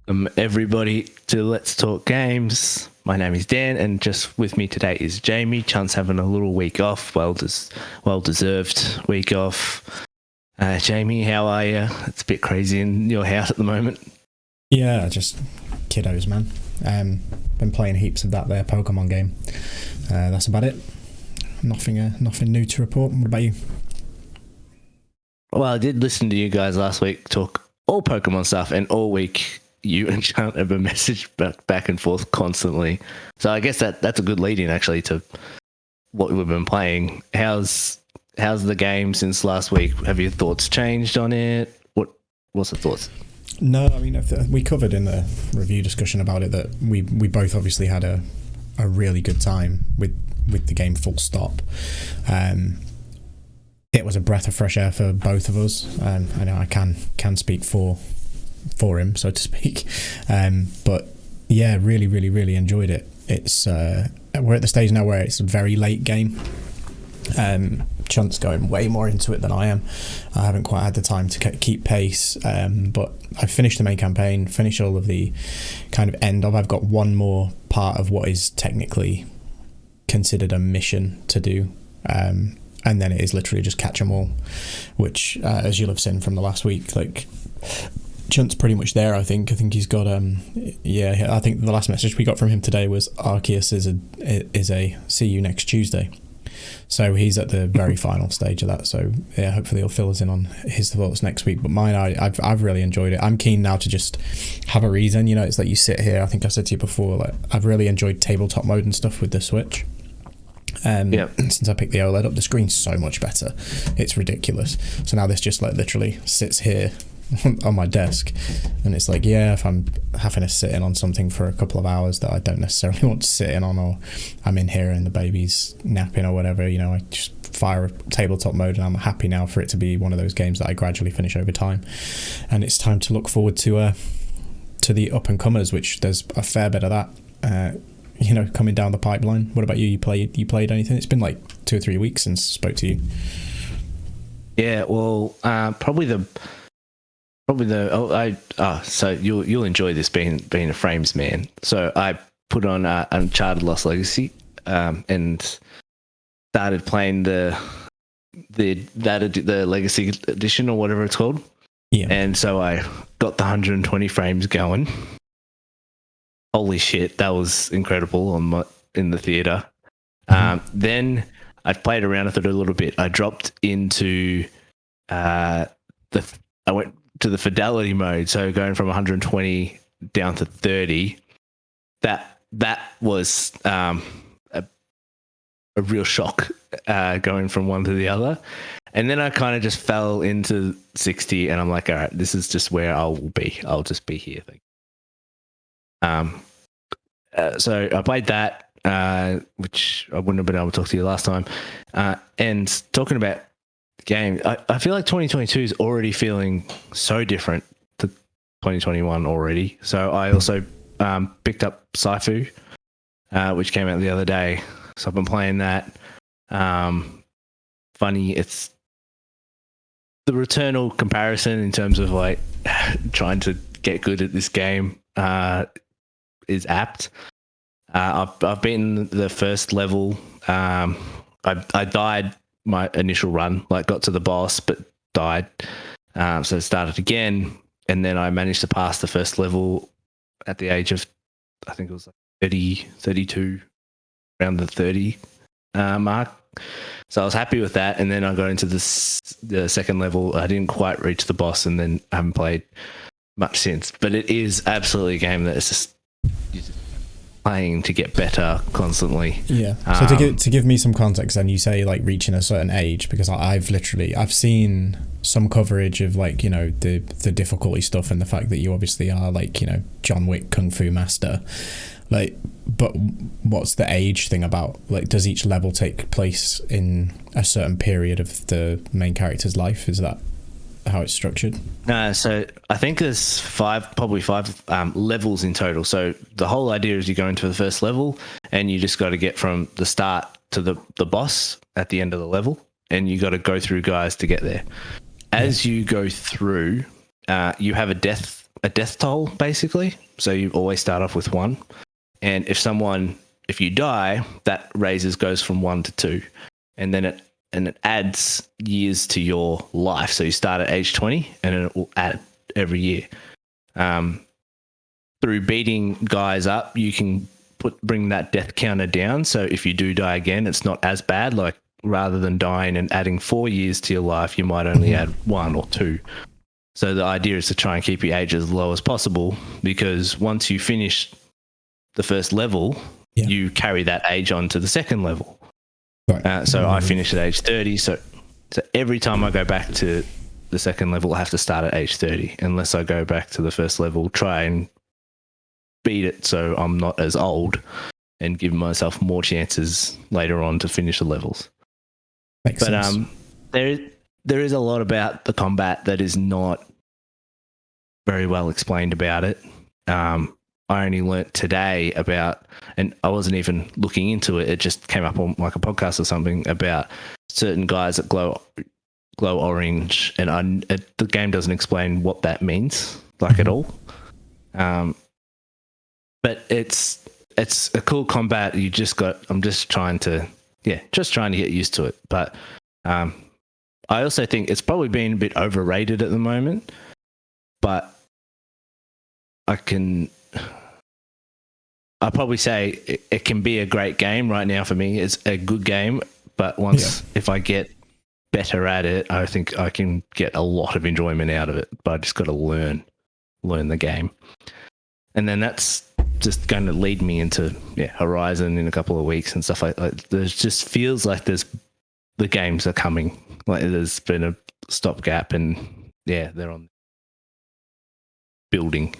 Everybody to Let's Talk Games. My name is Dan, and just with me today is Jamie. Chunt's having a little week off, well-deserved week off. Jamie, how are you? It's a bit crazy in your house at the moment. Yeah, just kiddos, man. Been playing heaps of that there Pokemon game. That's about it. Nothing new to report. What about you? Well, I did listen to you guys last week talk all Pokemon stuff, and all week you and Chunt have a message back and forth constantly. So I guess that's a good lead-in actually to what we've been playing. How's the game since last week? Have your thoughts changed on it? What's the thoughts? No, I mean, we covered in the review discussion about it that we both obviously had a really good time with the game, full stop. It was a breath of fresh air for both of us. I know I can speak for him, so to speak. But yeah, really enjoyed it. It's we're at the stage now where it's a very late game. Chunt's going way more into it than I am. I haven't quite had the time to keep pace, but I've finished the main campaign, finished all of the kind of end of. I've got one more part of what is technically considered a mission to do, and then it is literally just catch 'em all, which as you'll have seen from the last week, like Chunt's pretty much there. I think he's got I think the last message we got from him today was Arceus is a see you next Tuesday. So he's at the very final stage of that. So yeah, hopefully he'll fill us in on his thoughts next week. But mine, I've really enjoyed it. I'm keen now to just have a reason. You know, it's like you sit here. I think I said to you before, like I've really enjoyed tabletop mode and stuff with the Switch. Since I picked the OLED up, the screen's so much better. It's ridiculous. So now this just like literally sits here on my desk, and it's like, yeah, if I'm having to sit in on something for a couple of hours that I don't necessarily want to sit in on, or I'm in here and the baby's napping or whatever, you know, I just fire a tabletop mode, and I'm happy now for it to be one of those games that I gradually finish over time. And it's time to look forward to the up and comers, which there's a fair bit of that coming down the pipeline. What about you? You played anything? It's been like 2 or 3 weeks since I spoke to you. Yeah, well, so you'll enjoy this being a frames man. So I put on Uncharted Lost Legacy and started playing the Legacy edition or whatever it's called. Yeah. And so I got the 120 frames going. Holy shit, that was incredible in the theater. Then I played around with it a little bit. I dropped into I went to the fidelity mode, so going from 120 down to 30. That was a real shock, going from one to the other. And then I kind of just fell into 60, and I'm like, all right, this is just where I will be. I'll just be here. So I played that, which I wouldn't have been able to talk to you last time. And talking about the game, I feel like 2022 is already feeling so different to 2021 already. So I also picked up Saifu, which came out the other day. So I've been playing that. Funny, it's the Returnal comparison in terms of like trying to get good at this game is apt. I've beaten the first level. I died my initial run, like got to the boss but died. So started again, and then I managed to pass the first level at the age of, I think it was like 32, around the 30 mark. So I was happy with that, and then I got into the second level. I didn't quite reach the boss, and then I haven't played much since. But it is absolutely a game that is just playing to get better constantly. Yeah. So to give me some context, then you say like reaching a certain age, because I've seen some coverage of like, you know, the difficulty stuff and the fact that you obviously are like, you know, John Wick Kung Fu master. Like, but what's the age thing about? Like, does each level take place in a certain period of the main character's life? Is that how it's structured? No, so I think there's probably five levels in total. So the whole idea is you go into the first level and you just got to get from the start to the boss at the end of the level, and you got to go through guys to get there. As you go through, you have a death a death toll basically. So you always start off with 1, and if you die, that goes from 1 to 2, and then it adds years to your life. So you start at age 20, and it will add every year. Through beating guys up, you can bring that death counter down. So if you do die again, it's not as bad. Like rather than dying and adding 4 years to your life, you might only add 1 or 2. So the idea is to try and keep your age as low as possible, because once you finish the first level, you carry that age on to the second level. Right. So I finished at age 30. So every time I go back to the second level, I have to start at age 30, unless I go back to the first level, try and beat it so I'm not as old, and give myself more chances later on to finish the levels. Makes sense. There is a lot about the combat that is not very well explained about it. I only learnt today about, and I wasn't even looking into it, it just came up on like a podcast or something, about certain guys that glow orange, and the game doesn't explain what that means, like at all. But it's a cool combat. I'm just trying to get used to it. But I also think it's probably been a bit overrated at the moment. But I'll probably say it can be a great game right now for me. It's a good game, but if I get better at it, I think I can get a lot of enjoyment out of it. But I just got to learn the game. And then that's just going to lead me into Horizon in a couple of weeks and stuff like that. There just feels like the games are coming. Like there's been a stopgap, and they're on building.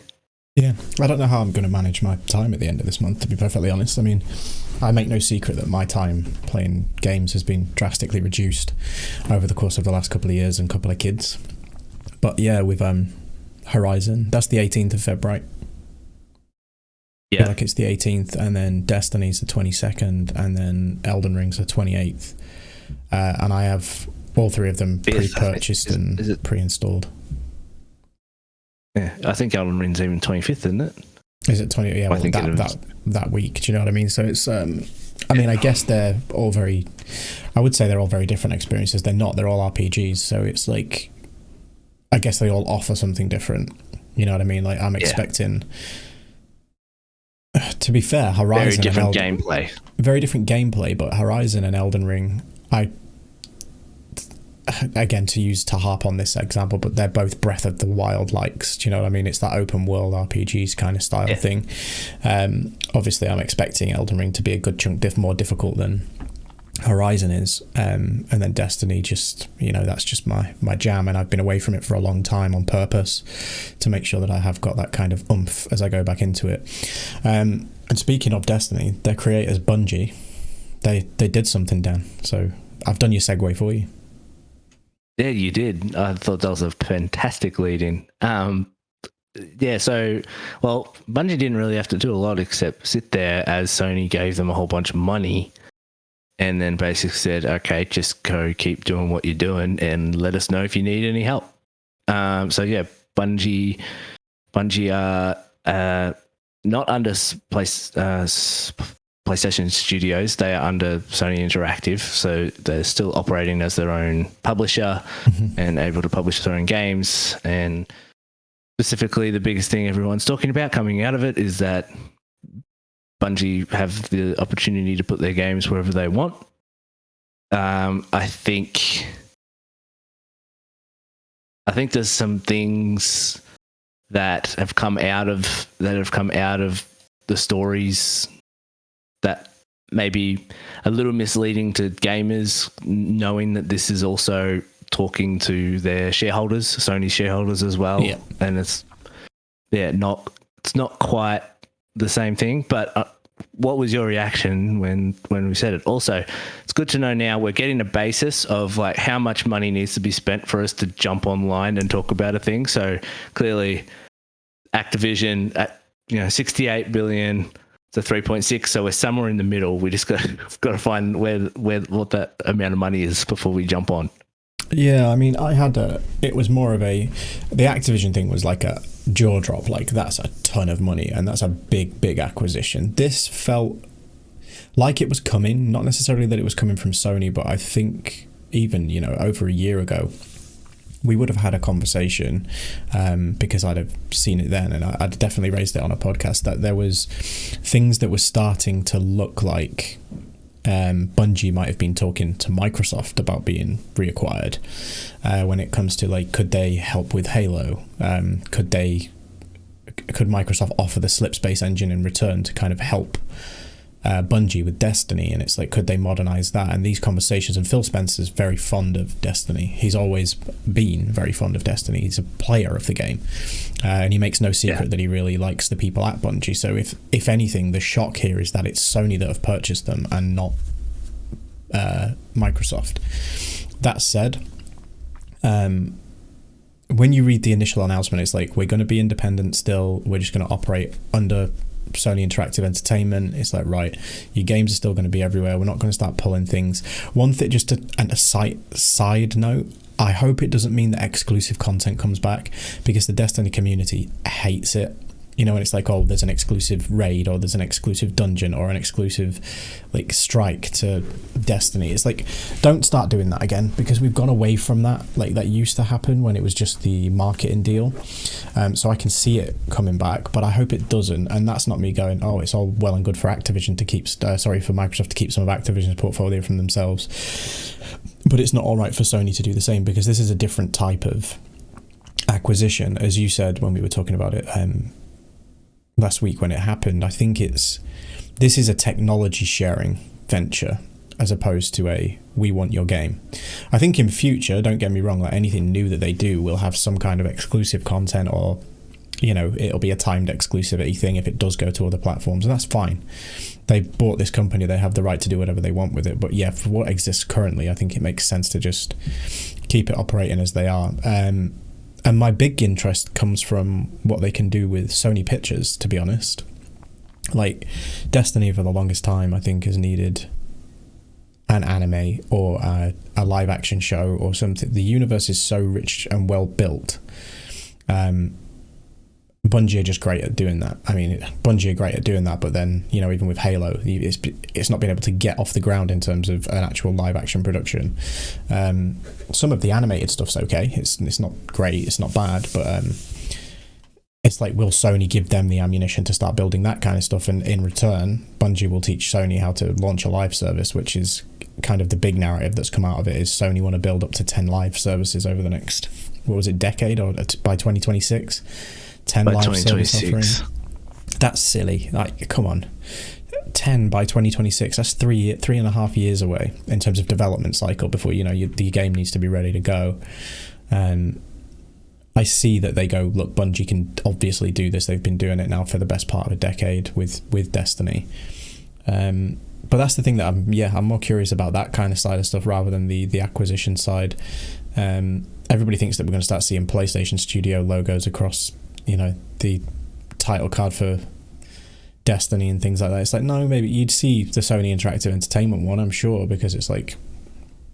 Yeah, I don't know how I'm going to manage my time at the end of this month, to be perfectly honest. I mean, I make no secret that my time playing games has been drastically reduced over the course of the last couple of years and couple of kids. But yeah, with Horizon, that's the 18th of February. Yeah, like it's the 18th, and then Destiny's the 22nd, and then Elden Ring's the 28th. And I have all 3 of them pre-purchased and pre-installed. Yeah, I think Elden Ring's even 25th, isn't it? Is it 20? Yeah, well, that week. Do you know what I mean? So it's, I mean, I guess they're all I would say they're all very different experiences. They're not. They're all RPGs. So it's like, I guess they all offer something different. You know what I mean? Like I'm expecting. To be fair, Horizon very different gameplay, but Horizon and Elden Ring, again, to harp on this example, but they're both Breath of the Wild likes. Do you know what I mean? It's that open world RPGs kind of style thing. Obviously, I'm expecting Elden Ring to be a good chunk more difficult than Horizon is, and then Destiny, just that's just my jam, and I've been away from it for a long time on purpose to make sure that I have got that kind of oomph as I go back into it. And speaking of Destiny, their creators Bungie, they did something, Dan, so I've done your segue for you. Yeah, you did. I thought that was a fantastic lead in. So Bungie didn't really have to do a lot except sit there as Sony gave them a whole bunch of money, and then basically said, okay, just go keep doing what you're doing and let us know if you need any help. Bungie are not under PlayStation Studios. They are under Sony Interactive, so they're still operating as their own publisher and able to publish their own games. And specifically, the biggest thing everyone's talking about coming out of it is that Bungie have the opportunity to put their games wherever they want. I think there's some things that have come out of the stories that may be a little misleading to gamers, knowing that this is also talking to their shareholders, Sony shareholders as well. Yeah. And it's not quite the same thing, but what was your reaction when we said it? Also, it's good to know now we're getting a basis of like how much money needs to be spent for us to jump online and talk about a thing. So clearly Activision at 68 billion to 3.6, so we're somewhere in the middle. We just got to find what that amount of money is before we jump on. Yeah, I mean, it was more of the Activision thing was like a jaw drop, like that's a ton of money and that's a big acquisition. This felt like it was coming, not necessarily that it was coming from Sony, but I think even, over a year ago, we would have had a conversation because I'd have seen it then, and I'd definitely raised it on a podcast, that there was things that were starting to look like Bungie might have been talking to Microsoft about being reacquired when it comes to, like, could they help with Halo? Could Microsoft offer the Slipspace engine in return to kind of help Bungie with Destiny? And it's like, could they modernize that? And these conversations, and Phil Spencer's very fond of Destiny. He's always been very fond of Destiny. He's a player of the game, and he makes no secret that he really likes the people at Bungie. So if anything, the shock here is that it's Sony that have purchased them and not Microsoft. That said, when you read the initial announcement, it's like, we're going to be independent still, we're just going to operate under Sony Interactive Entertainment. It's like, right, your games are still going to be everywhere, we're not going to start pulling things. One thing, just a side note, I hope it doesn't mean that exclusive content comes back, because the Destiny community hates it. And it's like, oh, there's an exclusive raid, or there's an exclusive dungeon, or an exclusive like strike to Destiny. It's like, don't start doing that again, because we've gone away from that. Like, that used to happen when it was just the marketing deal. So I can see it coming back, but I hope it doesn't. And that's not me going, oh, it's all well and good for Activision to keep, for Microsoft to keep some of Activision's portfolio from themselves, but it's not all right for Sony to do the same, because this is a different type of acquisition. As you said when we were talking about it last week when it happened, I think this is a technology sharing venture as opposed to a we want your game. I think in future, don't get me wrong, like anything new that they do will have some kind of exclusive content, or it'll be a timed exclusivity thing if it does go to other platforms, and that's fine. They bought this company, they have the right to do whatever they want with it. But yeah, for what exists currently, I think it makes sense to just keep it operating as they are. And my big interest comes from what they can do with Sony Pictures, to be honest. Like, Destiny for the longest time, I think, has needed an anime or a live action show or something. The universe is so rich and well built. Bungie are just great at doing that. I mean, Bungie are great at doing that, but then, even with Halo, it's not been able to get off the ground in terms of an actual live action production. Some of the animated stuff's okay. It's not great, it's not bad, but it's like, will Sony give them the ammunition to start building that kind of stuff? And in return, Bungie will teach Sony how to launch a live service, which is kind of the big narrative that's come out of it, is Sony want to build up to 10 live services over the next, decade, or by 2026? 10 by live 2026. service offering. That's silly. Like, come on. 10 by 2026. That's 3.5 years away in terms of development cycle before the game needs to be ready to go. I see that they go, look, Bungie can obviously do this. They've been doing it now for the best part of a decade with Destiny. But that's the thing that I'm more curious about, that kind of side of stuff rather than the acquisition side. Everybody thinks that we're going to start seeing PlayStation Studio logos across the title card for Destiny and things like that. It's like, no, maybe you'd see the Sony Interactive Entertainment one, I'm sure, because it's like,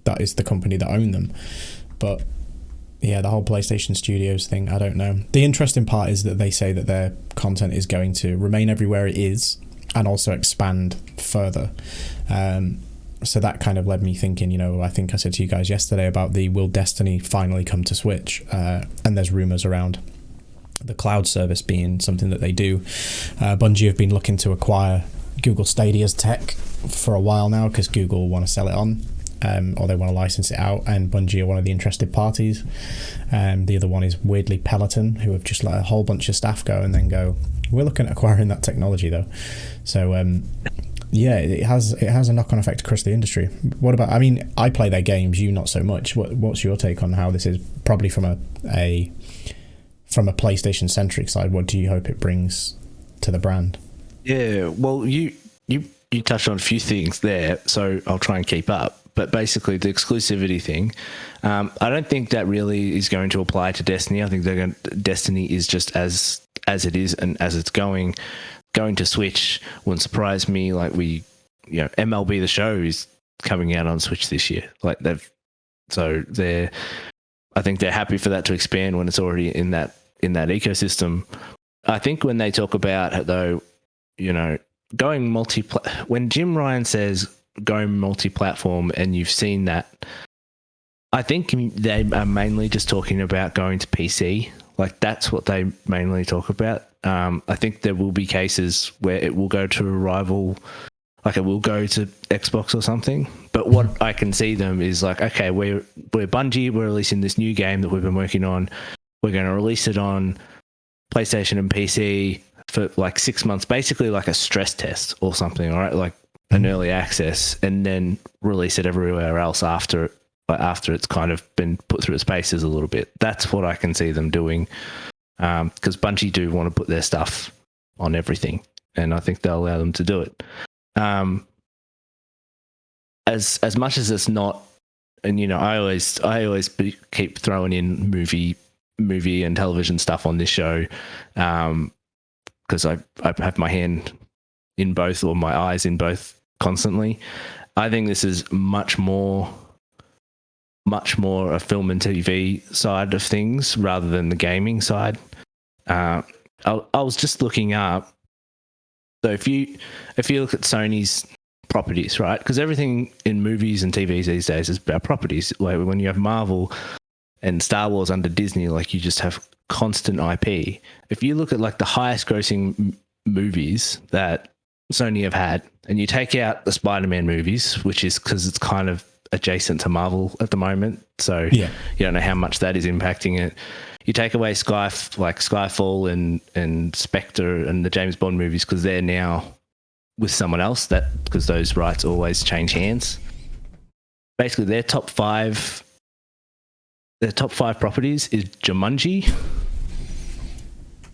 that is the company that own them. But yeah, the whole PlayStation Studios thing, I don't know. The interesting part is that they say that their content is going to remain everywhere it is and also expand further. So that kind of led me thinking, I think I said to you guys yesterday about will Destiny finally come to Switch? And there's rumours around the cloud service being something that they do. Bungie have been looking to acquire Google Stadia's tech for a while now, because Google want to sell it on, or they want to license it out, and Bungie are one of the interested parties. The other one is weirdly Peloton, who have just let a whole bunch of staff go and then go, we're looking at acquiring that technology though. So yeah, it has a knock-on effect across the industry. What about, I play their games, you not so much. What's your take on how this is, probably from a PlayStation centric side? What do you hope it brings to the brand? Yeah, well, you touched on a few things there, so I'll try and keep up. But basically, the exclusivity thing, I don't think that really is going to apply to Destiny. I think Destiny is just as it is and as it's going to Switch wouldn't surprise me. Like MLB The Show is coming out on Switch this year. Like So I think they're happy for that to expand when it's already in that ecosystem. I think when they talk about, though, going when Jim Ryan says going multi-platform, and you've seen that, I think they are mainly just talking about going to PC. Like, that's what they mainly talk about. I think there will be cases where it will go to a rival, like it will go to Xbox or something. But what I can see them is like, okay, we're Bungie, we're releasing this new game that we've been working on. We're going to release it on PlayStation and PC for like 6 months, basically like a stress test or something, all right? Like an early access, and then release it everywhere else after it's kind of been put through its paces a little bit. That's what I can see them doing, because Bungie do want to put their stuff on everything, and I think they'll allow them to do it. As much as it's not, and I always keep throwing in movie and television stuff on this show, because I have my hand in both, or my eyes in both constantly. I think this is much more a film and TV side of things rather than the gaming side. I was just looking up. So if you look at Sony's properties, right? Because everything in movies and TVs these days is about properties. Like when you have Marvel and Star Wars under Disney, like you just have constant IP. If you look at like the highest grossing movies that Sony have had, and you take out the Spider-Man movies, which is because it's kind of adjacent to Marvel at the moment, so you don't know how much that is impacting it. You take away Skyfall and Spectre and the James Bond movies, because they're now with someone else, because those rights always change hands. Basically, their top five properties is Jumanji,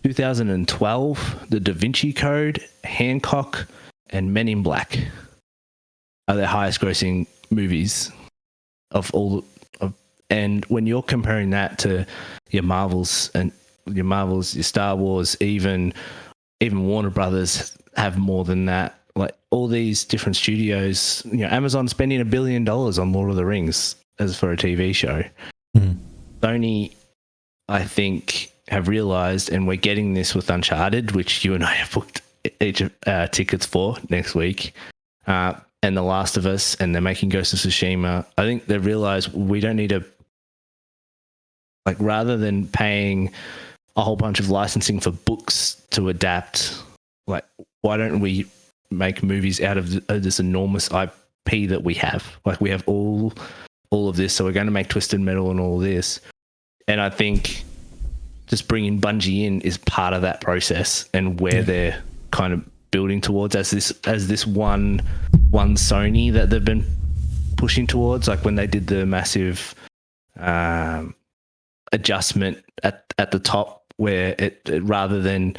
2012, The Da Vinci Code, Hancock, and Men in Black are their highest grossing movies of all. And when you're comparing that to your Marvels, your Star Wars, even Warner Brothers have more than that. Like all these different studios, Amazon spending $1 billion on Lord of the Rings as for a TV show. Sony, I think, have realized, and we're getting this with Uncharted, which you and I have booked each tickets for next week, and The Last of Us, and they're making Ghost of Tsushima. I think they've realized we don't need to, like, rather than paying a whole bunch of licensing for books to adapt, like, why don't we make movies out of this enormous IP that we have? Like, we have all of this, so we're going to make Twisted Metal and all this. And I think just bringing Bungie in is part of that process, and where they're kind of building towards as this one Sony that they've been pushing towards. Like when they did the massive adjustment at the top, where it rather than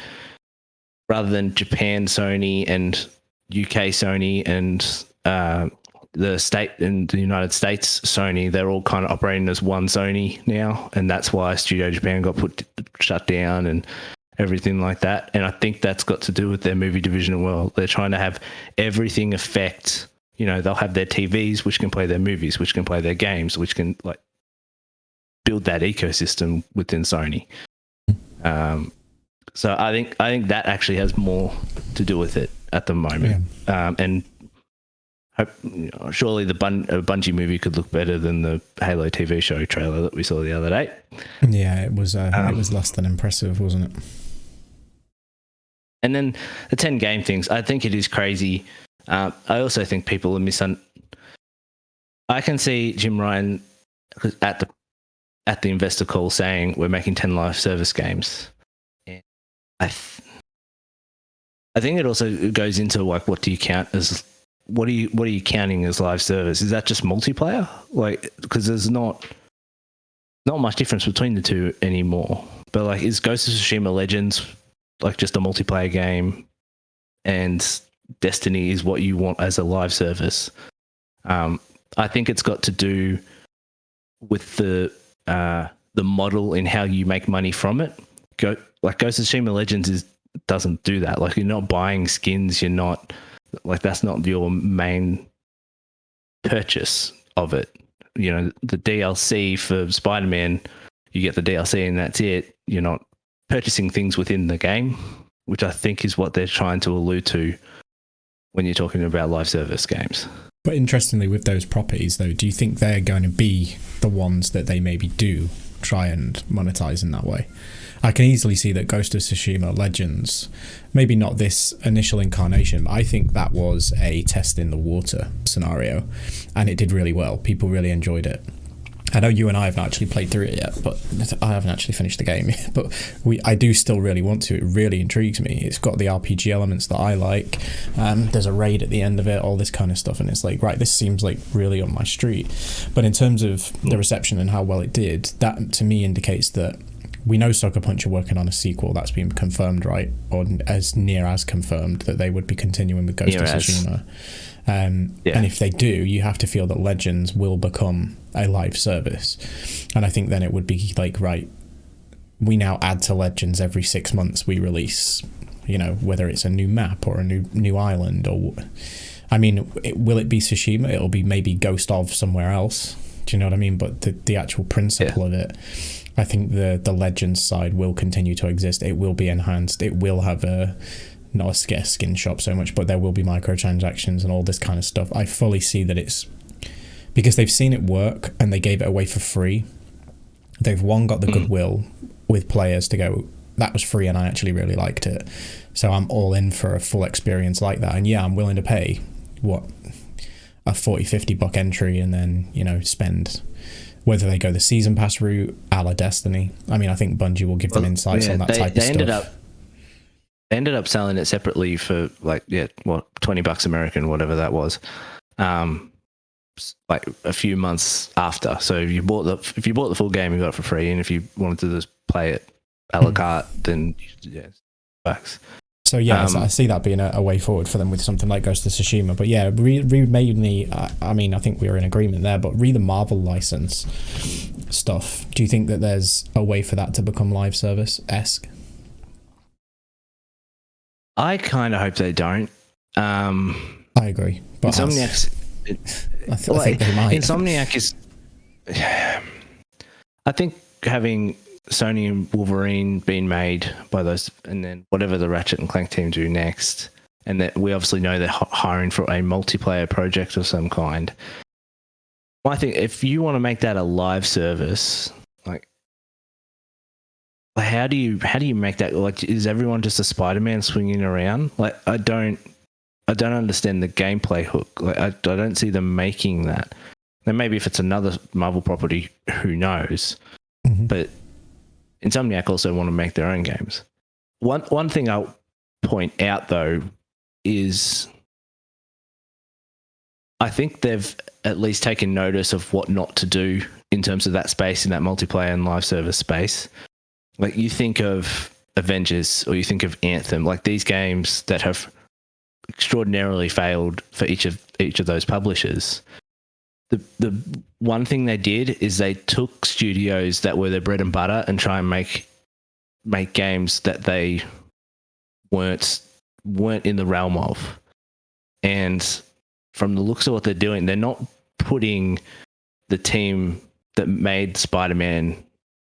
Japan Sony and UK Sony and the state in the United States Sony, they're all kind of operating as one Sony now, and that's why Studio Japan got shut down and everything like that. And I think that's got to do with their movie division as well. They're trying to have everything affect, they'll have their TVs, which can play their movies, which can play their games, which can like build that ecosystem within Sony. So I think that actually has more to do with it at the moment. And surely the Bungie movie could look better than the Halo TV show trailer that we saw the other day. Yeah, it was less than impressive, wasn't it? And then the 10 game things, I think it is crazy. I also think people are I can see Jim Ryan at the investor call saying we're making 10 live service games. And I think it also goes into like, what do you count as? What are you counting as live service? Is that just multiplayer? Like, because there's not much difference between the two anymore. But like, is Ghost of Tsushima Legends like just a multiplayer game, and Destiny is what you want as a live service? I think it's got to do with the model in how you make money from it. Ghost of Tsushima Legends doesn't do that. Like, you're not buying skins. You're not. Like, that's not your main purchase of it. the DLC for Spider-Man, you get the DLC and that's it. You're not purchasing things within the game, which I think is what they're trying to allude to when you're talking about live service games. But interestingly, with those properties, though, do you think they're going to be the ones that they maybe do try and monetize in that way? I can easily see that Ghost of Tsushima Legends, maybe not this initial incarnation, but I think that was a test in the water scenario, and it did really well. People really enjoyed it. I know you and I haven't actually played through it yet, but I haven't actually finished the game yet, but I do still really want to. It really intrigues me. It's got the RPG elements that I like. There's a raid at the end of it, all this kind of stuff, and it's like, right, this seems like really on my street. But in terms of the reception and how well it did, that to me indicates that we know Sucker Punch are working on a sequel. That's been confirmed, right? Or as near as confirmed that they would be continuing with Ghost of Tsushima. And if they do, you have to feel that Legends will become a live service. And I think then it would be like, right, we now add to Legends every 6 months. We release, whether it's a new map or a new island, or I mean, will it be Tsushima? It'll be maybe Ghost of somewhere else. Do you know what I mean? But the actual principle of it, I think the Legends side will continue to exist. It will be enhanced. It will have not a skin shop so much, but there will be microtransactions and all this kind of stuff. I fully see that it's because they've seen it work and they gave it away for free. They've got the goodwill with players to go, that was free and I actually really liked it. So I'm all in for a full experience like that. And yeah, I'm willing to pay a $40-50 entry and then, spend, whether they go the season pass route a la Destiny. I mean, I think Bungie will give them insights on that type of stuff. They ended up selling it separately for $20 American, whatever that was, like a few months after. So if you bought the full game, you got it for free, and if you wanted to just play it a la carte, then bucks. So yeah, I see that being a way forward for them with something like Ghost of Tsushima. But yeah, mainly, I mean, I think we were in agreement there. But the Marvel license stuff, do you think that there's a way for that to become live service-esque? I kind of hope they don't. I agree. But Insomniac's... I think they might. Insomniac is... I think having Sony and Wolverine being made by those, and then whatever the Ratchet and Clank team do next, and that we obviously know they're hiring for a multiplayer project of some kind. I think if you want to make that a live service... How do you make that? Like, is everyone just a Spider-Man swinging around? Like, I don't understand the gameplay hook. Like, I don't see them making that. Then maybe if it's another Marvel property, who knows? Mm-hmm. But Insomniac also want to make their own games. One thing I'll point out though is I think they've at least taken notice of what not to do in terms of that space, in that multiplayer and live service space. Like, you think of Avengers or you think of Anthem, like these games that have extraordinarily failed for each of those publishers. The one thing they did is they took studios that were their bread and butter and try and make games that they weren't in the realm of. And from the looks of what they're doing, they're not putting the team that made Spider-Man,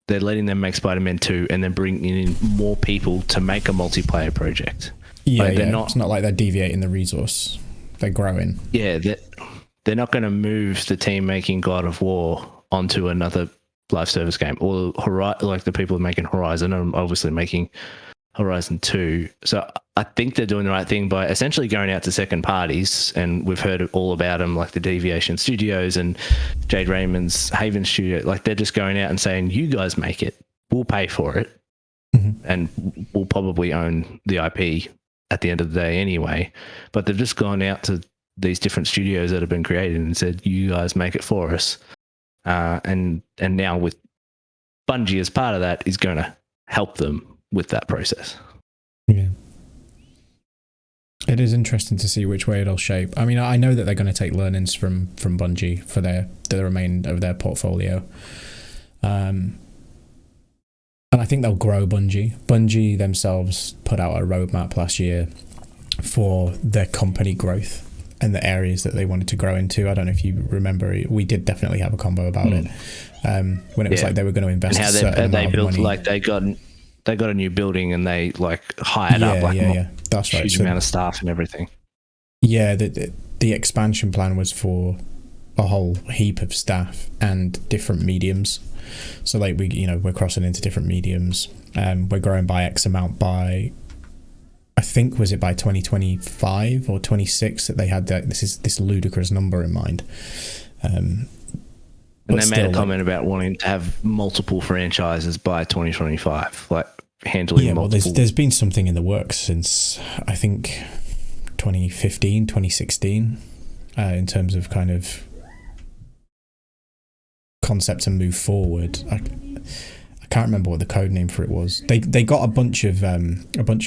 they're letting them make Spider-Man 2 and then bringing in more people to make a multiplayer project. Yeah, it's not like they're deviating the resource. They're growing. Yeah, they're not going to move the team making God of War onto another live service game. Or like the people making Horizon are obviously making Horizon 2. So I think they're doing the right thing by essentially going out to second parties, and we've heard all about them, like the Deviation Studios and Jade Raymond's Haven Studio. Like, they're just going out and saying, you guys make it, we'll pay for it, and we'll probably own the IP at the end of the day anyway. But they've just gone out to these different studios that have been created and said, you guys make it for us. And now with Bungie as part of that is going to help them with that process. Yeah. It is interesting to see which way it'll shape. I mean, I know that they're going to take learnings from Bungie for the remainder of their portfolio. And I think they'll grow Bungie. Bungie themselves put out a roadmap last year for their company growth. and the areas that they wanted to grow into. I don't know if you remember, we did definitely have a convo about it when it was like they were going to invest and how a certain amount built, of money. like they got a new building and they like hired up like that's right, huge amount of staff and everything. Yeah, the expansion plan was for a whole heap of staff and different mediums. So like we're crossing into different mediums. We're growing by X amount by, I think, was it by 2025 or 26 that they had this ludicrous number in mind. And they made a comment about wanting to have multiple franchises by 2025, like handling multiple. Well, there's been something in the works since, I think, 2015, 2016, in terms of kind of concept to move forward. I can't remember what the code name for it was. They got a bunch of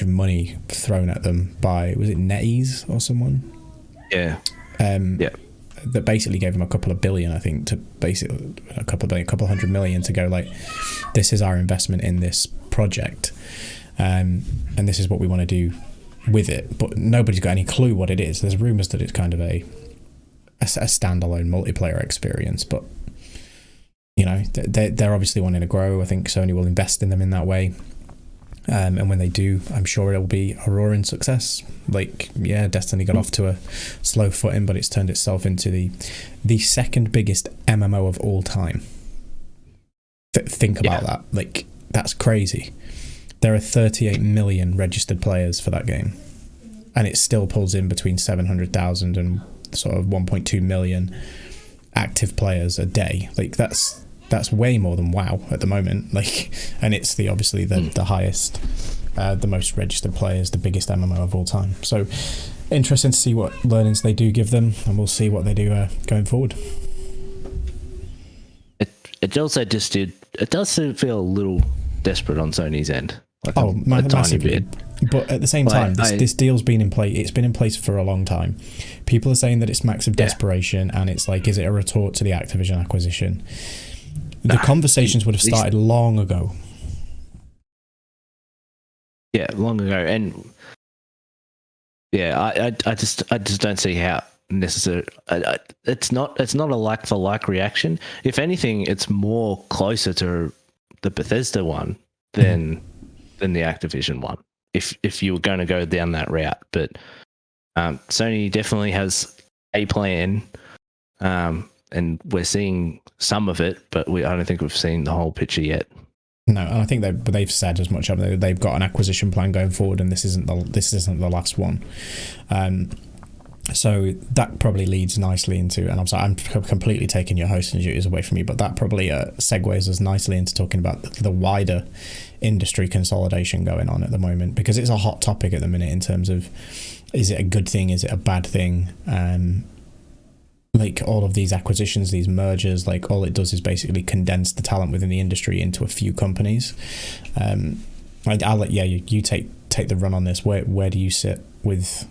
money thrown at them by, was it NetEase or someone? Yeah. That basically gave them a couple of billion, I think, to basically a couple of hundred million to go like, this is our investment in this project, and this is what we want to do with it. But nobody's got any clue what it is. There's rumors that it's kind of a standalone multiplayer experience, but they're obviously wanting to grow. I think Sony will invest in them in that way. And when they do, I'm sure it'll be a roaring success. Like, Destiny got off to a slow footing, but it's turned itself into the second biggest MMO of all time. Think about that. Like, that's crazy. There are 38 million registered players for that game, and it still pulls in between 700,000 and sort of 1.2 million active players a day. Like, that's way more than WoW at the moment. Like, and it's obviously the highest, the most registered players, the biggest MMO of all time. So interesting to see what learnings they do give them, and we'll see what they do going forward. It also just it does feel a little desperate on Sony's end. Like a tiny bit. But at the same time, this deal's been in place. It's been in place for a long time. People are saying that it's max of desperation, and it's like, is it a retort to the Activision acquisition? The conversations would have started long ago. Yeah, long ago, and I just don't see how necessary. It's not a like for like reaction. If anything, it's more closer to the Bethesda one than the Activision one. If you were going to go down that route, but Sony definitely has a plan. And we're seeing some of it, but I don't think we've seen the whole picture yet. No, and I think they've said as much. They've got an acquisition plan going forward, and this isn't the last one. So that probably leads nicely into, and I'm completely taking your hosting duties away from you, but that probably segues us nicely into talking about the wider industry consolidation going on at the moment, because it's a hot topic at the minute in terms of, is it a good thing, is it a bad thing? Like, all of these acquisitions, these mergers, like, all it does is basically condense the talent within the industry into a few companies. I'll let you take the run on this. Where do you sit with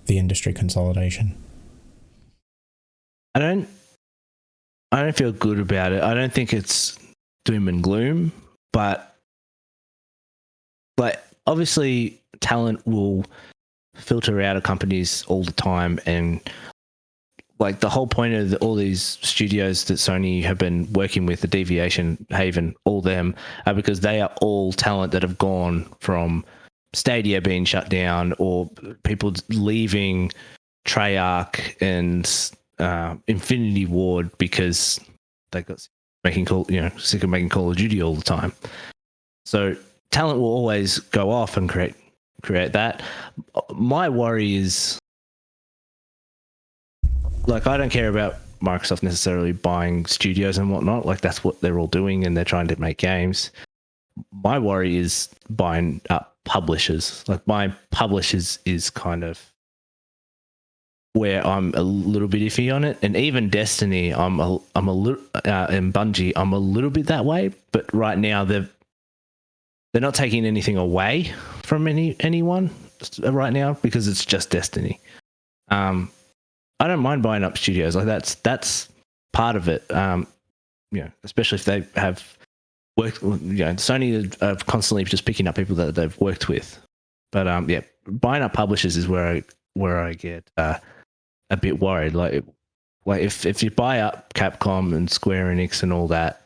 the industry consolidation? I don't feel good about it. I don't think it's doom and gloom, but like, obviously talent will filter out of companies all the time, and like the whole point of all these studios that Sony have been working with, the Deviation, Haven, all them, are because they are all talent that have gone from Stadia being shut down, or people leaving Treyarch and Infinity Ward because they got sick of making Call of Duty all the time. So talent will always go off and create that. My worry is, like, I don't care about Microsoft necessarily buying studios and whatnot. Like, that's what they're all doing, and they're trying to make games. My worry is buying up publishers. Like, buying publishers is kind of where I'm a little bit iffy on it. And even Destiny, I'm a little, and Bungie, I'm a little bit that way. But right now, they're not taking anything away from anyone right now, because it's just Destiny. I don't mind buying up studios. Like, that's part of it. Especially if they have worked. Sony are constantly just picking up people that they've worked with. But buying up publishers is where I get a bit worried. Like if you buy up Capcom and Square Enix and all that,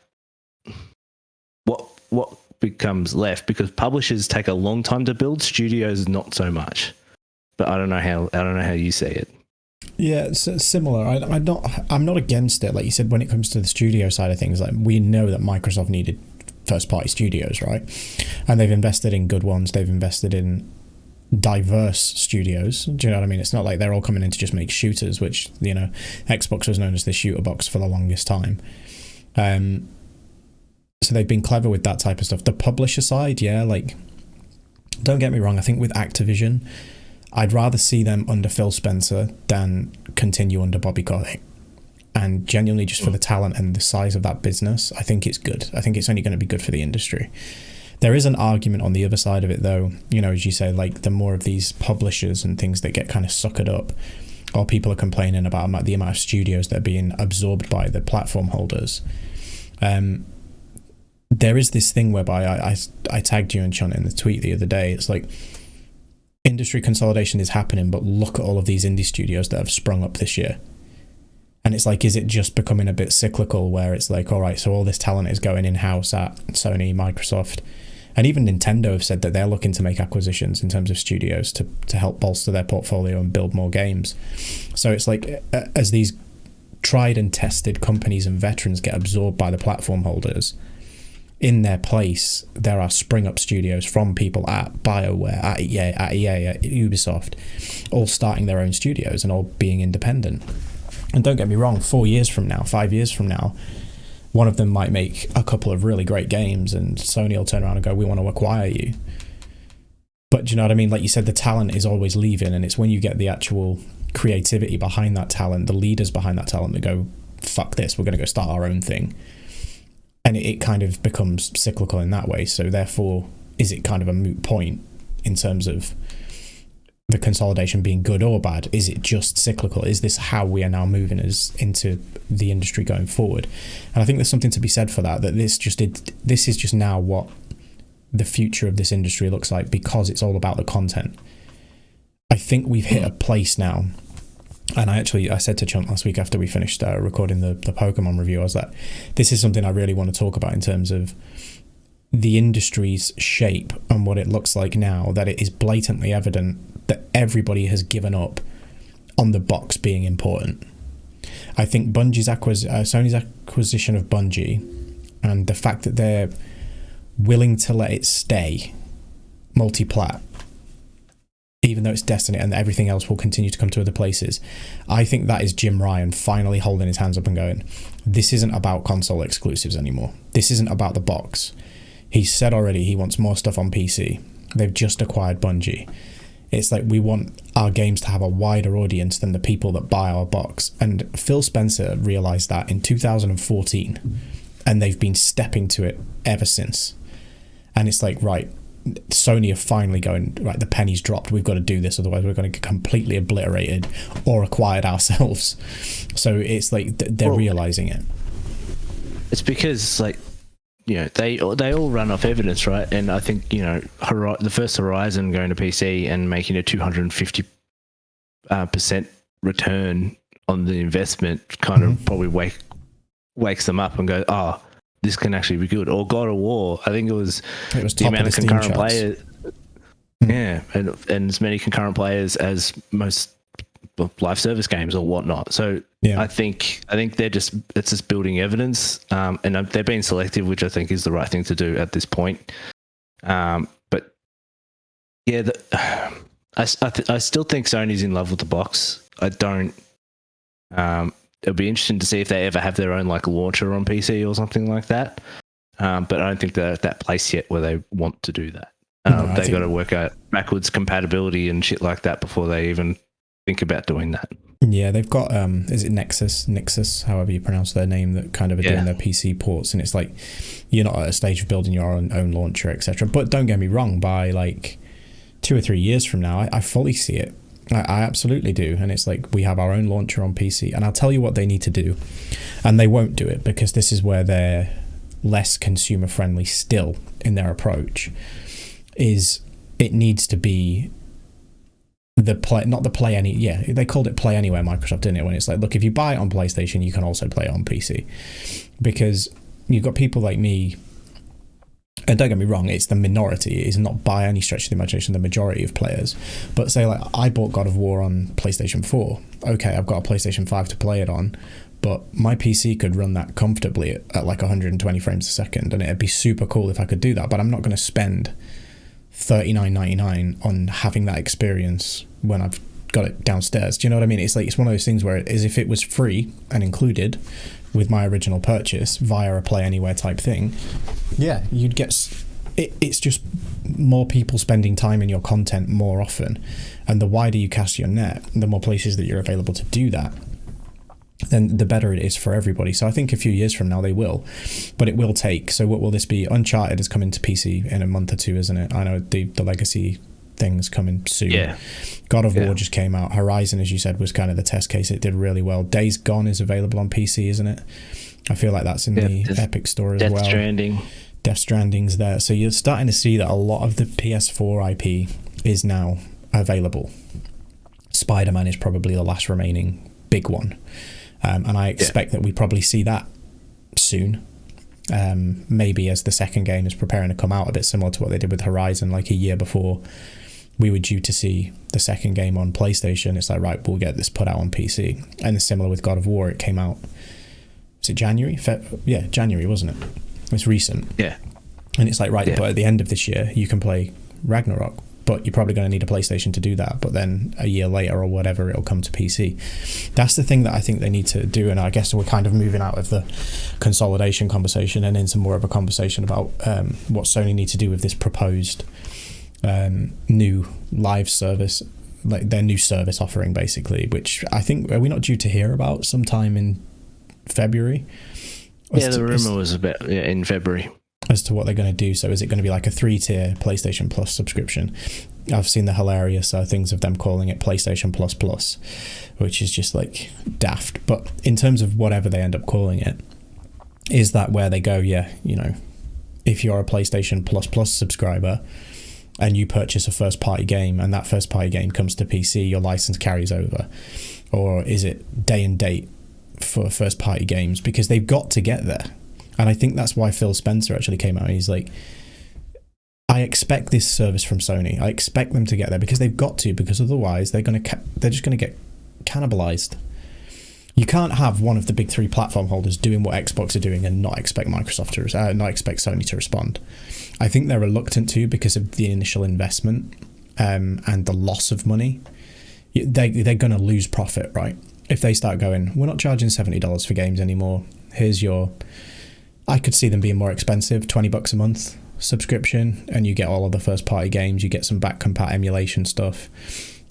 what becomes left? Because publishers take a long time to build, studios not so much. But I don't know how you see it. Yeah, it's similar. I'm not against it. Like you said, when it comes to the studio side of things, like we know that Microsoft needed first party studios, right? And they've invested in good ones. They've invested in diverse studios. Do you know what I mean? It's not like they're all coming in to just make shooters, which, you know, Xbox was known as the shooter box for the longest time. So they've been clever with that type of stuff. The publisher side, yeah, like, don't get me wrong, I think with Activision, I'd rather see them under Phil Spencer than continue under Bobby Kotick. And genuinely, just for the talent and the size of that business, I think it's good. I think it's only going to be good for the industry. There is an argument on the other side of it, though. You know, as you say, like the more of these publishers and things that get kind of suckered up, or people are complaining about the amount of studios that are being absorbed by the platform holders. There is this thing whereby I tagged you and Chunt in the tweet the other day. It's like, industry consolidation is happening, but look at all of these indie studios that have sprung up this year. And it's like, is it just becoming a bit cyclical where it's like, all right, so all this talent is going in-house at Sony, Microsoft, and even Nintendo have said that they're looking to make acquisitions in terms of studios to help bolster their portfolio and build more games. So it's like, as these tried and tested companies and veterans get absorbed by the platform holders, in their place, there are spring-up studios from people at BioWare, at EA, at Ubisoft, all starting their own studios and all being independent. And don't get me wrong, 4 years from now, 5 years from now, one of them might make a couple of really great games and Sony will turn around and go, we want to acquire you. But do you know what I mean? Like you said, the talent is always leaving, and it's when you get the actual creativity behind that talent, the leaders behind that talent that go, fuck this, we're going to go start our own thing. And it kind of becomes cyclical in that way. So therefore, is it kind of a moot point in terms of the consolidation being good or bad? Is it just cyclical? Is this how we are now moving us into the industry going forward? And I think there's something to be said for that this is just now what the future of this industry looks like, because it's all about the content. I think we've hit a place now. And I said to Chunt last week after we finished recording the Pokemon review, I was like, this is something I really want to talk about in terms of the industry's shape and what it looks like now, that it is blatantly evident that everybody has given up on the box being important. I think Sony's acquisition of Bungie and the fact that they're willing to let it stay multi-plat, even though it's Destiny and everything else will continue to come to other places, I think that is Jim Ryan finally holding his hands up and going, this isn't about console exclusives anymore. This isn't about the box. He said already he wants more stuff on PC. They've just acquired Bungie. It's like, we want our games to have a wider audience than the people that buy our box. And Phil Spencer realised that in 2014, and they've been stepping to it ever since. And it's like, right, Sony are finally going, right, the penny's dropped, we've got to do this, otherwise we're going to get completely obliterated or acquired ourselves. So it's like they're realizing it. It's because, like, you know, they all run off evidence, right? And I think, you know, the first Horizon going to PC and making a 250% return on the investment kind of probably wakes them up and go, oh, this can actually be good. Or God of War, I think it was the amount of concurrent players. Yeah, and as many concurrent players as most live service games or whatnot. So yeah. I think it's just building evidence, and they're being selective, which I think is the right thing to do at this point. But yeah, I still think Sony's in love with the box. I don't. It'll be interesting to see if they ever have their own like launcher on PC or something like that. But I don't think they're at that place yet where they want to do that. They've got to work out backwards compatibility and shit like that before they even think about doing that. Yeah, they've got is it Nixus, however you pronounce their name, that kind of are doing their PC ports, and it's like you're not at a stage of building your own launcher, etc. But don't get me wrong, by like 2 or 3 years from now, I fully see it. I absolutely do. And it's like, we have our own launcher on PC, and I'll tell you what they need to do, and they won't do it because this is where they're less consumer friendly still in their approach, is it needs to be the play, not the play any, yeah, they called it Play Anywhere Microsoft, didn't it? When it's like, look, if you buy it on PlayStation, you can also play it on PC, because you've got people like me. And don't get me wrong, it's the minority. It is not by any stretch of the imagination the majority of players. But say, like, I bought God of War on PlayStation 4. Okay, I've got a PlayStation 5 to play it on, but my PC could run that comfortably at like 120 frames a second, and it'd be super cool if I could do that. But I'm not going to spend $39.99 on having that experience when I've got it downstairs. Do you know what I mean? It's like, it's one of those things where it is, if it was free and included with my original purchase via a Play Anywhere type thing, yeah, you'd get it's just more people spending time in your content more often, and the wider you cast your net, the more places that you're available to do that, then the better it is for everybody. So I think a few years from now they will, but it will take. So what will this be? Uncharted is coming to PC in a month or two, isn't it? I know the legacy things coming soon. Yeah. God of War just came out. Horizon, as you said, was kind of the test case. It did really well. Days Gone is available on PC, isn't it? I feel like that's in the Epic Store as well. Death Stranding's there. So you're starting to see that a lot of the PS4 IP is now available. Spider-Man is probably the last remaining big one. And I expect that we probably see that soon. Maybe as the second game is preparing to come out, a bit similar to what they did with Horizon, like a year before we were due to see the second game on PlayStation. It's like, right, we'll get this put out on PC. And similar with God of War, it came out, was it January? January, wasn't it? It's recent. Yeah. And it's like, right, but at the end of this year, you can play Ragnarok, but you're probably going to need a PlayStation to do that. But then a year later or whatever, it'll come to PC. That's the thing that I think they need to do. And I guess we're kind of moving out of the consolidation conversation and into more of a conversation about what Sony need to do with this proposed new live service, like their new service offering, basically, which I think, are we not due to hear about sometime in February? Yeah, the rumor was in February. As to what they're going to do. So is it going to be like a 3-tier PlayStation Plus subscription? I've seen the hilarious things of them calling it PlayStation Plus Plus, which is just like daft. But in terms of whatever they end up calling it, is that where they go, yeah, you know, if you're a PlayStation Plus Plus subscriber and you purchase a first party game and that first party game comes to PC, your license carries over? Or is it day and date for first party games? Because they've got to get there. And I think that's why Phil Spencer actually came out and he's like, I expect this service from Sony. I expect them to get there because they've got to, because otherwise they're just going to get cannibalized. You can't have one of the big three platform holders doing what Xbox are doing and not expect Microsoft to not expect Sony to respond. I think they're reluctant to because of the initial investment and the loss of money. They're going to lose profit, right? If they start going, we're not charging $70 for games anymore. Here's your... I could see them being more expensive, $20 a month subscription, and you get all of the first party games, you get some back compat emulation stuff,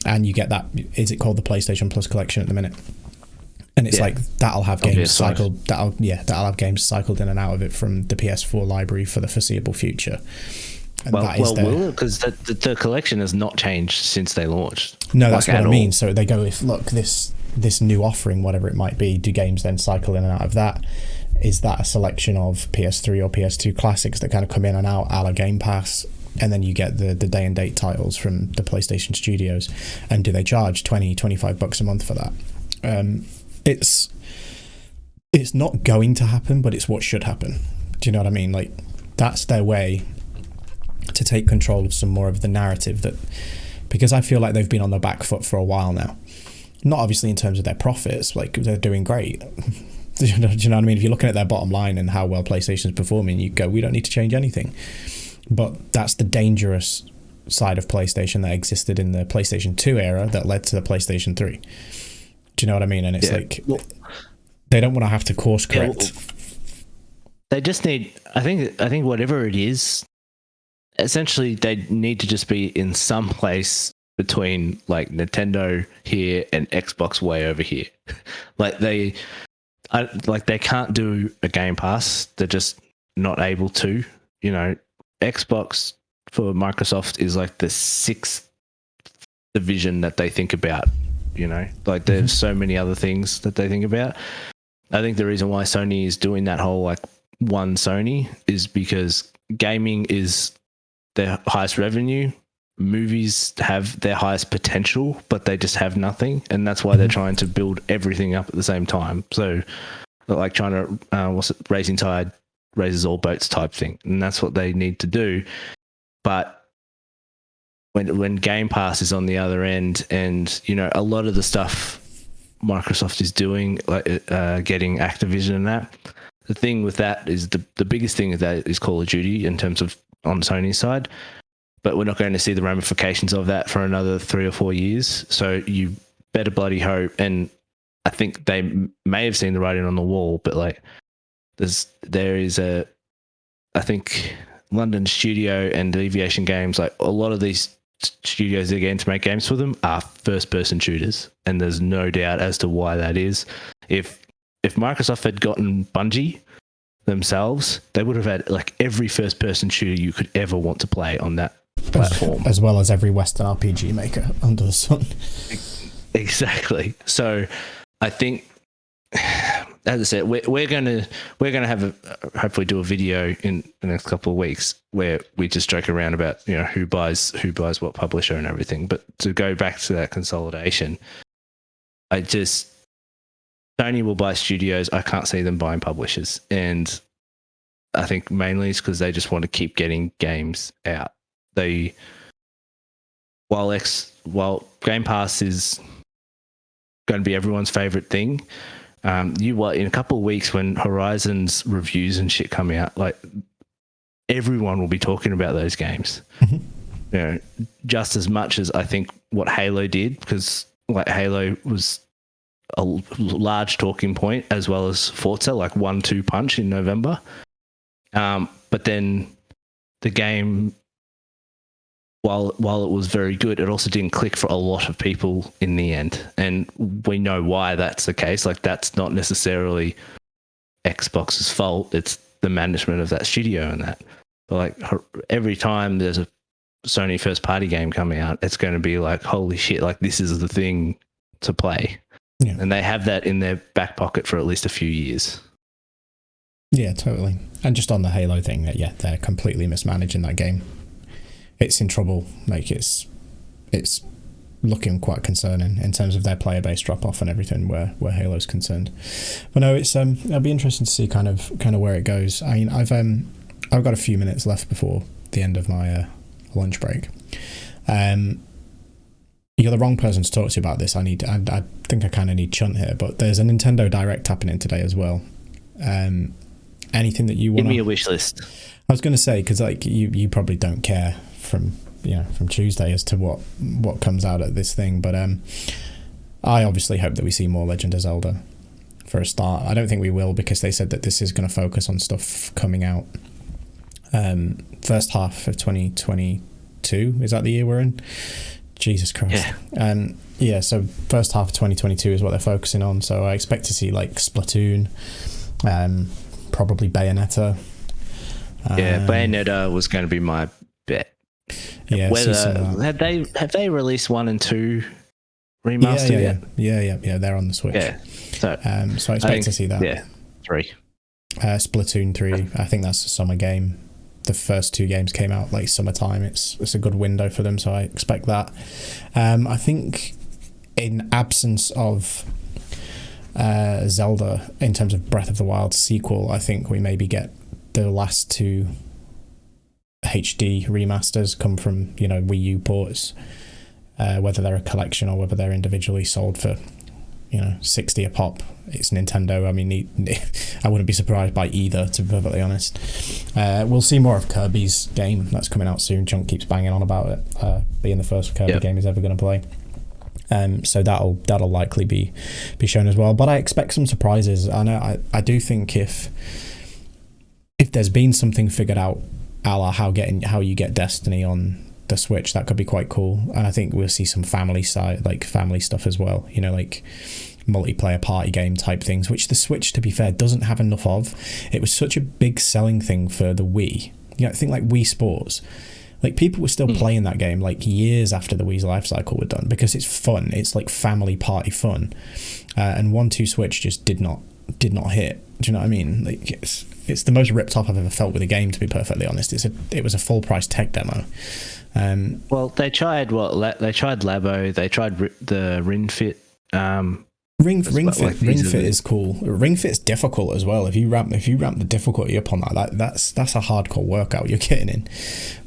and you get that, is it called the PlayStation Plus collection at the minute? And it's like, that'll have games cycled, that'll have games cycled in and out of it from the PS4 library for the foreseeable future. And will it? Because the collection has not changed since they launched. No, that's what I mean. So they go, if look, this new offering, whatever it might be, do games then cycle in and out of that? Is that a selection of PS3 or PS2 classics that kind of come in and out a la Game Pass, and then you get the day and date titles from the PlayStation studios? And do they charge $20-25 a month for that? It's not going to happen, but it's what should happen. Do you know what I mean? Like, that's their way to take control of some more of the narrative, that because I feel like they've been on the back foot for a while now. Not obviously in terms of their profits, like they're doing great. Do you know what I mean? If you're looking at their bottom line and how well PlayStation's performing, you go, we don't need to change anything. But that's the dangerous side of PlayStation that existed in the PlayStation 2 era that led to the PlayStation 3. Do you know what I mean? And it's they don't want to have to course correct. They just need, I think whatever it is, essentially they need to just be in some place between like Nintendo here and Xbox way over here. They can't do a Game Pass. They're just not able to. You know, Xbox for Microsoft is like the sixth division that they think about. You know, like there's so many other things that they think about. I think the reason why Sony is doing that whole like one Sony is because gaming is their highest revenue movies have their highest potential, but they just have nothing, and that's why they're trying to build everything up at the same time. So, like trying to raising tide raises all boats type thing, and that's what they need to do. But when Game Pass is on the other end, and a lot of the stuff Microsoft is doing, like getting Activision and that, the thing with that is the biggest thing of that is Call of Duty in terms of on Sony's side. But we're not going to see the ramifications of that for another 3 or 4 years. So you better bloody hope. And I think they may have seen the writing on the wall, but like there is I think London studio and Deviation Games, like a lot of these studios that are getting to make games for them are first-person shooters, and there's no doubt as to why that is. If Microsoft had gotten Bungie themselves, they would have had like every first-person shooter you could ever want to play on that platform, as well as every Western RPG maker under the sun. Exactly. So I think, as I said, we're gonna have hopefully do a video in the next couple of weeks where we just joke around about who buys what publisher and everything. But to go back to that consolidation, Sony will buy studios. I can't see them buying publishers, and I think mainly it's because they just want to keep getting games out. While Game Pass is going to be everyone's favorite thing, in a couple of weeks when Horizon's reviews and shit come out, like everyone will be talking about those games. Just as much as I think what Halo did, because like Halo was a large talking point, as well as Forza, like 1-2 punch in November. But then the game, while it was very good, it also didn't click for a lot of people in the end. And we know why that's the case. Like, that's not necessarily Xbox's fault. It's the management of that studio and that. But like every time there's a Sony first party game coming out, it's going to be like, holy shit, like this is the thing to play. Yeah. And they have that in their back pocket for at least a few years. Yeah, totally. And just on the Halo thing, they're completely mismanaging that game. It's in trouble. Like it's looking quite concerning in terms of their player base drop off and everything where Halo's concerned. But no, it's it'll be interesting to see kind of where it goes. I mean, I've got a few minutes left before the end of my lunch break. You're the wrong person to talk to about this. I think I kind of need Chunt here, but there's a Nintendo Direct happening today as well. Anything that you want? Give me a wish list. I was going to say, because like you probably don't care from Tuesday as to what comes out at this thing, but I obviously hope that we see more Legend of Zelda for a start. I don't think we will, because they said that this is going to focus on stuff coming out first half of 2022. Is that the year we're in? Jesus Christ. Yeah. So first half of 2022 is what they're focusing on. So I expect to see like Splatoon, probably Bayonetta. Bayonetta was going to be my bet. Yeah. Have they released 1 and 2 remastered yet? Yeah. They're on the Switch. Yeah. So I expect to see that. Yeah. 3. Splatoon 3. I think that's a summer game. The first 2 games came out like summertime. It's a good window for them, so I expect that. I think in absence of Zelda, in terms of Breath of the Wild sequel, I think we maybe get the last 2 HD remasters come from Wii U ports, whether they're a collection or whether they're individually sold for 60 a pop. It's Nintendo. I mean, I wouldn't be surprised by either, to be perfectly honest. We'll see more of Kirby's game that's coming out soon. Chunk keeps banging on about it being the first Kirby game he's ever going to play. So that'll likely be shown as well. But I expect some surprises. I do think if there's been something figured out, a la how you get Destiny on the Switch, that could be quite cool. And I think we'll see some family stuff as well. Like multiplayer party game type things, which the Switch, to be fair, doesn't have enough of. It was such a big selling thing for the Wii. I think like Wii Sports, like people were still playing that game like years after the Wii's life cycle were done, because it's fun. It's like family party fun. And 1-2 Switch just did not hit. Do you know what I mean? Like it's the most ripped off I've ever felt with a game, to be perfectly honest. It was a full price tech demo. Well, they tried they tried Labo, they tried the Ring Fit. Ring Fit is cool. Ring Fit's difficult as well. If you ramp the difficulty up on that's a hardcore workout you're getting in.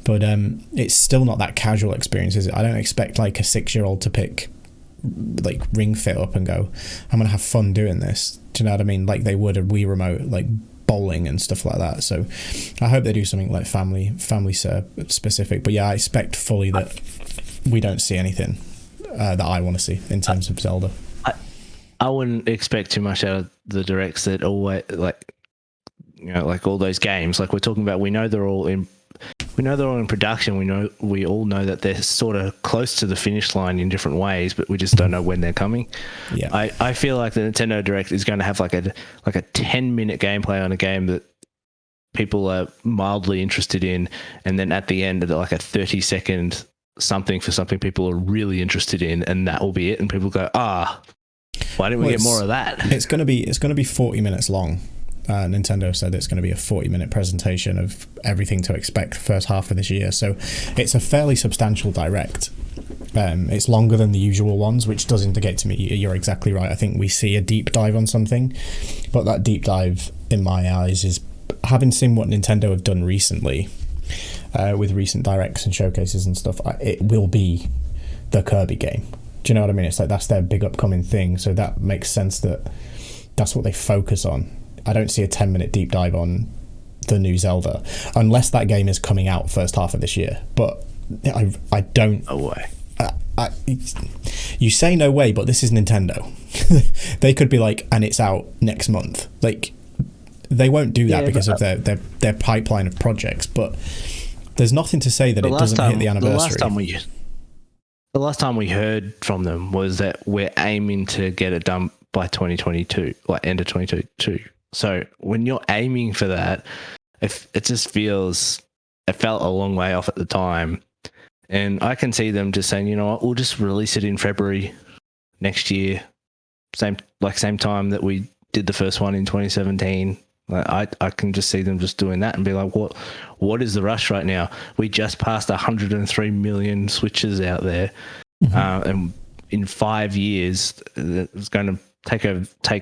But it's still not that casual experience, is it? I don't expect like a 6-year-old to pick like Ring Fit up and go, I'm gonna have fun doing this. Do you know what I mean? Like they would a Wii remote, like bowling and stuff like that. So I hope they do something like family specific. But yeah, I expect fully that we don't see anything that I want to see in terms of Zelda. I wouldn't expect too much out of the directs that always like all those games. Like we're talking about, we know they're all in production. We all know that they're sort of close to the finish line in different ways, but we just don't know when they're coming. Yeah, I feel like the Nintendo Direct is going to have like a 10-minute gameplay on a game that people are mildly interested in, and then at the end, like a 30-second something for something people are really interested in, and that will be it. And people go, why didn't we get more of that? It's going to be 40 minutes long. Nintendo said it's going to be a 40-minute presentation of everything to expect the first half of this year. So it's a fairly substantial direct. It's longer than the usual ones, which does indicate to me you're exactly right. I think we see a deep dive on something, but that deep dive, in my eyes, is having seen what Nintendo have done recently with recent directs and showcases and stuff. It will be the Kirby game. Do you know what I mean? It's like that's their big upcoming thing, so that makes sense that that's what they focus on. I don't see a 10-minute deep dive on the new Zelda unless that game is coming out first half of this year. But I don't. No way. You say no way, but this is Nintendo. They could be like, and it's out next month. Like they won't do that because of their pipeline of projects. But there's nothing to say that it doesn't hit the anniversary. The last time we heard from them was that we're aiming to get it done by 2022, like end of 2022. So when you're aiming for that, it felt a long way off at the time. And I can see them just saying, you know what, we'll just release it in February next year, same time that we did the first one in 2017. Like I can just see them just doing that and be like, what is the rush right now? We just passed 103 million Switches out there, and in 5 years, it's going to take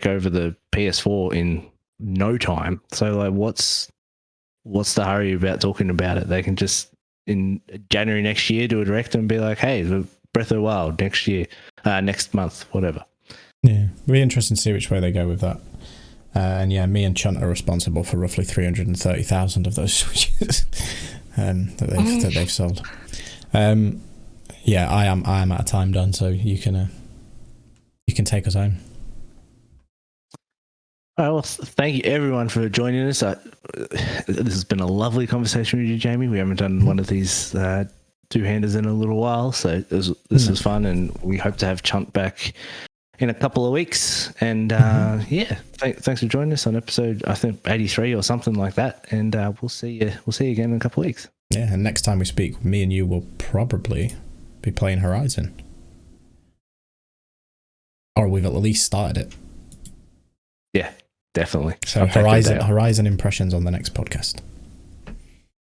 over the PS4 in no time. So like, what's the hurry about talking about it? They can just in January next year do a direct and be like, hey, the Breath of the Wild next year, next month, whatever. Yeah, really interesting to see which way they go with that. And yeah, me and Chunt are responsible for roughly 330,000 of those Switches that they've sold. Yeah, I am out of time, Don. So you can take us home. All right, well, thank you everyone for joining us. This has been a lovely conversation with you, Jamie. We haven't done one of these two-handers in a little while, so this was fun, and we hope to have Chunt back in a couple of weeks. And thanks for joining us on episode, I think 83 or something like that. And we'll see you again in a couple of weeks. Yeah, and next time we speak, me and you will probably be playing Horizon, or we've at least started it. Yeah, definitely. So Horizon impressions on the next podcast.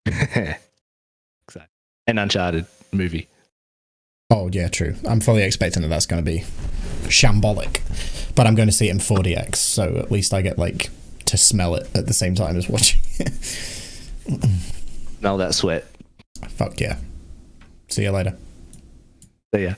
Exactly. And Uncharted movie. Oh yeah, true. I'm fully expecting that that's going to be shambolic, but I'm going to see it in 4DX, so at least I get like to smell it at the same time as watching it. Smell that sweat. Fuck yeah. See you later. See ya.